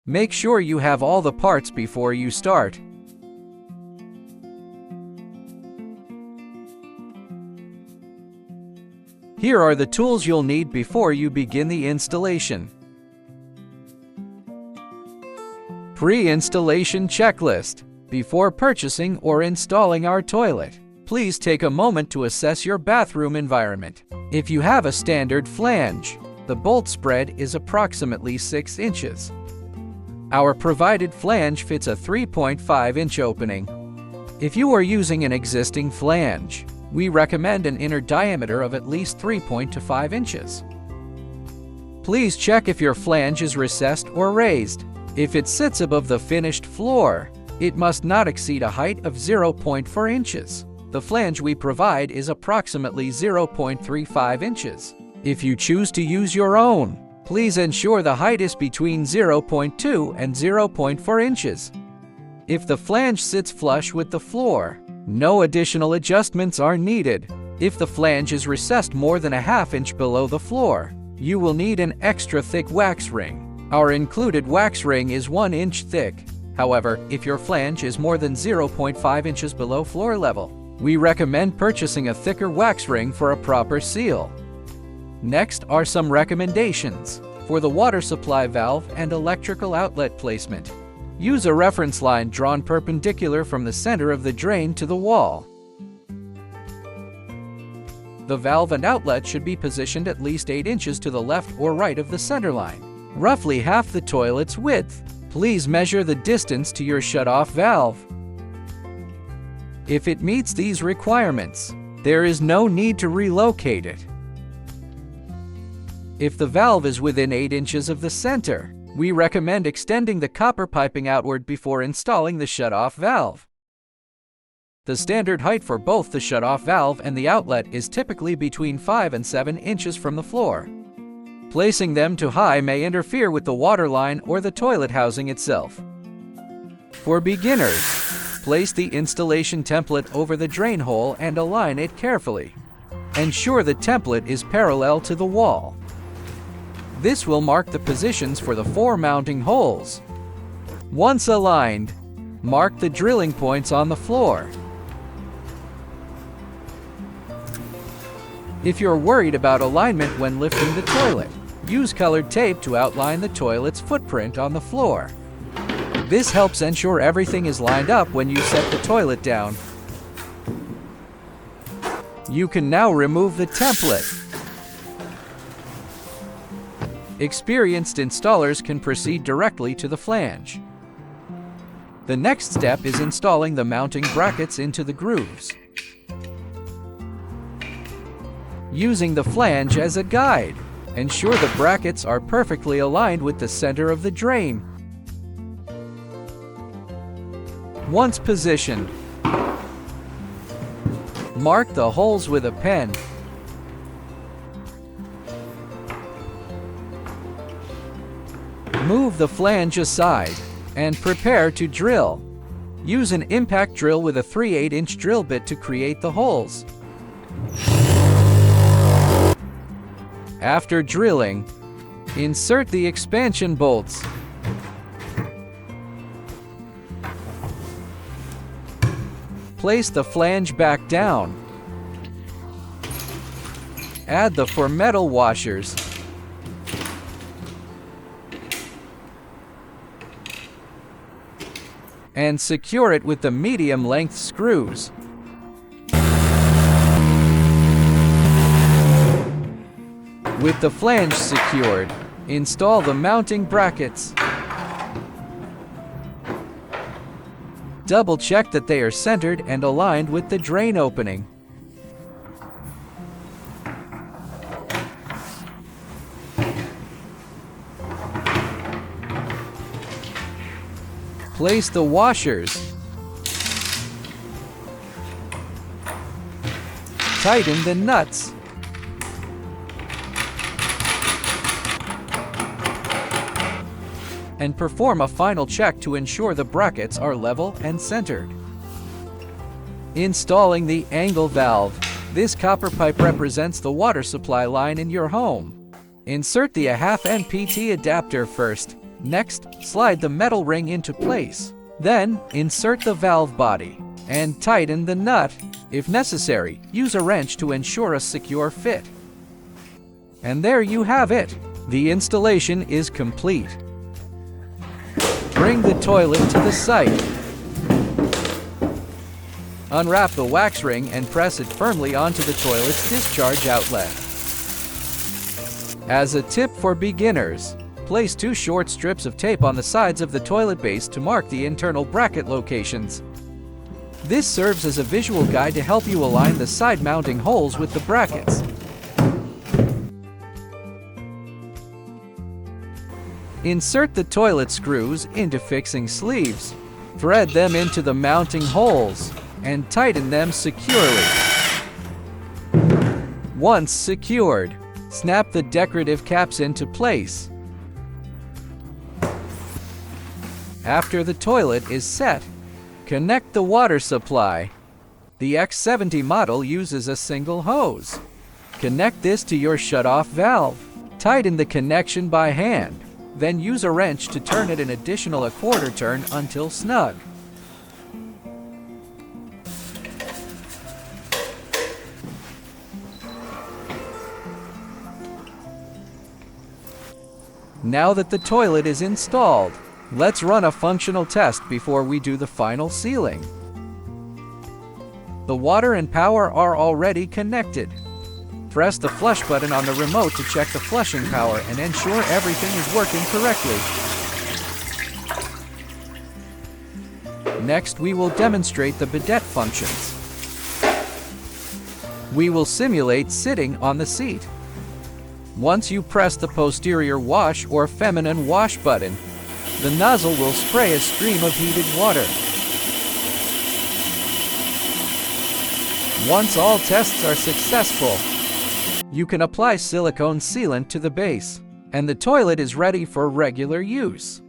Make sure you have all the parts before you start. Here are the tools you'll need before you begin the installation. Pre-installation checklist. Before purchasing or installing our toilet, please take a moment to assess your bathroom environment. If you have a standard flange, the bolt spread is approximately 6 inches. Our provided flange fits a 3.5-inch opening. If you are using an existing flange, we recommend an inner diameter of at least 3.5 inches. Please check if your flange is recessed or raised. If it sits above the finished floor, it must not exceed a height of 0.4 inches. The flange we provide is approximately 0.35 inches. If you choose to use your own, please ensure the height is between 0.2 and 0.4 inches. If the flange sits flush with the floor, no additional adjustments are needed. If the flange is recessed more than a ½ inch below the floor, you will need an extra thick wax ring. Our included wax ring is 1 inch thick. However, if your flange is more than 0.5 inches below floor level, we recommend purchasing a thicker wax ring for a proper seal. Next are some recommendations for the water supply valve and electrical outlet placement. Use a reference line drawn perpendicular from the center of the drain to the wall. The valve and outlet should be positioned at least 8 inches to the left or right of the center line, roughly half the toilet's width. Please measure the distance to your shutoff valve. If it meets these requirements, there is no need to relocate it. If the valve is within 8 inches of the center, we recommend extending the copper piping outward before installing the shutoff valve. The standard height for both the shutoff valve and the outlet is typically between 5 and 7 inches from the floor. Placing them too high may interfere with the water line or the toilet housing itself. For beginners, place the installation template over the drain hole and align it carefully. Ensure the template is parallel to the wall. This will mark the positions for the 4 mounting holes. Once aligned, mark the drilling points on the floor. If you're worried about alignment when lifting the toilet, use colored tape to outline the toilet's footprint on the floor. This helps ensure everything is lined up when you set the toilet down. You can now remove the template. Experienced installers can proceed directly to the flange. The next step is installing the mounting brackets into the grooves. Using the flange as a guide, ensure the brackets are perfectly aligned with the center of the drain. Once positioned, mark the holes with a pen. Move the flange aside and prepare to drill. Use an impact drill with a 3/8-inch drill bit to create the holes. After drilling, insert the expansion bolts. Place the flange back down. Add the 4 metal washers. And secure it with the medium-length screws. With the flange secured, install the mounting brackets. Double-check that they are centered and aligned with the drain opening. Place the washers. Tighten the nuts. And perform a final check to ensure the brackets are level and centered. Installing the angle valve. This copper pipe represents the water supply line in your home. Insert the 1/2 NPT adapter first. Next, slide the metal ring into place. Then, insert the valve body and tighten the nut. If necessary, use a wrench to ensure a secure fit. And there you have it. The installation is complete. Bring the toilet to the site. Unwrap the wax ring and press it firmly onto the toilet's discharge outlet. As a tip for beginners, place 2 short strips of tape on the sides of the toilet base to mark the internal bracket locations. This serves as a visual guide to help you align the side mounting holes with the brackets. Insert the toilet screws into fixing sleeves. Thread them into the mounting holes and tighten them securely. Once secured, snap the decorative caps into place. After the toilet is set, connect the water supply. The X70 model uses a single hose. Connect this to your shutoff valve. Tighten the connection by hand. Then use a wrench to turn it an additional 1/4 turn until snug. Now that the toilet is installed, let's run a functional test before we do the final sealing. The water and power are already connected. Press the flush button on the remote to check the flushing power and ensure everything is working correctly. Next, we will demonstrate the bidet functions. We will simulate sitting on the seat. Once you press the posterior wash or feminine wash button, the nozzle will spray a stream of heated water. Once all tests are successful, you can apply silicone sealant to the base, and the toilet is ready for regular use.